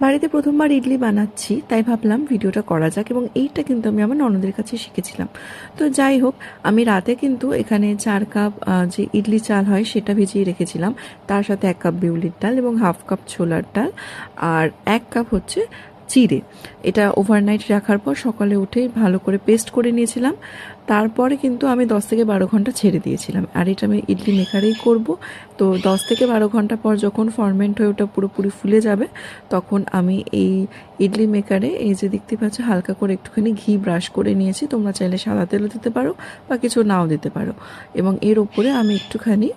বাড়িতে প্রথমবার ইডলি বানাচ্ছি, তাই ভাবলাম ভিডিওটা করা যাক। এবং এইটা কিন্তু আমি আমার ননদের কাছে শিখেছিলাম। তো যাই হোক, আমি রাতে কিন্তু এখানে 4 কাপ যে ইডলি চাল হয় সেটা ভিজিয়ে রেখেছিলাম। তার সাথে 1 কাপ বিউলির ডাল এবং হাফ কাপ ছোলার ডাল আর 1 কাপ হচ্ছে চিড়ে। এটা ওভারনাইট রাখার পর সকালে উঠে ভালো করে পেস্ট করে নিয়েছিলাম। তারপরে কিন্তু আমি 10 থেকে 12 ঘন্টা ছেড়ে দিয়েছিলাম। আর এটা আমি ইডলি মেকারেই করব। তো 10 থেকে 12 ঘন্টা পর যখন ফার্মেন্ট হয়ে ওটা পুরোপুরি ফুলে যাবে, তখন আমি এই ইডলি মেকারে এই যে দেখতে পাচ্ছ হালকা করে একটুখানি ঘি ব্রাশ করে নিয়েছি। তোমরা চাইলে সাদা তেলও দিতে পারো বা কিছু নাও দিতে পারো। এবং এর ওপরে আমি একটুখানি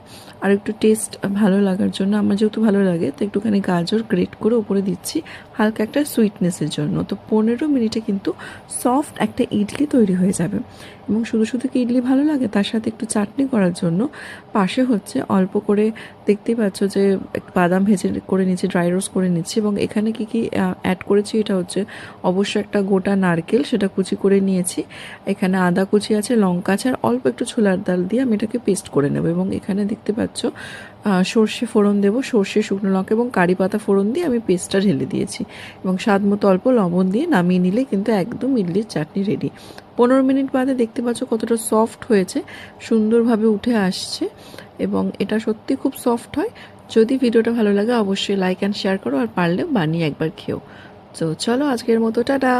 আর একটু টেস্ট ভালো লাগার জন্য, আমার যেহেতু ভালো লাগে, তো একটুখানি গাজর গ্রেট করে ওপরে দিচ্ছি হালকা একটা সুইটনেসের জন্য। তো 15 মিনিটে কিন্তু সফট একটা ইডলি তৈরি হয়ে যাবে। এবং শুধু শুধু কি ইডলি ভালো লাগে, তার সাথে একটু চাটনি করার জন্য পাশে হচ্ছে অল্প করে দেখতেই পাচ্ছ যে বাদাম ভেজে করে নিচ্ছি, ড্রাই রোস্ট করে নিচ্ছি। এবং এখানে কি কি অ্যাড করেছি, এটা হচ্ছে অবশ্যই একটা গোটা নারকেল, সেটা কুচি করে নিয়েছি। এখানে আদা কুচি আছে, লঙ্কা আছে, আর অল্প একটু ছোলার ডাল দিয়ে আমি এটাকে পেস্ট করে নেব। এবং এখানে দেখতে পাচ্ছ সর্ষে ফোড়ন দেবো, সর্ষে, শুকনো লঙ্কা এবং কারি পাতা ফোড়ন দিয়ে আমি পেস্টটা ঢেলে দিয়েছি। এবং স্বাদ মতো অল্প লবণ দিয়ে নামিয়ে নিলে কিন্তু একদম ইডলির চাটনি রেডি। 15 মিনিট বাদে দেখতে পাচ্ছ কতটা সফট হয়েছে, সুন্দরভাবে উঠে আসছে। এবং এটা সত্যি খুব সফট হয়। যদি ভিডিওটা ভালো লাগে অবশ্যই লাইক অ্যান্ড শেয়ার করো, আর পারলে বানিয়ে একবার খেও। তো চলো, আজকের মতো টাটা।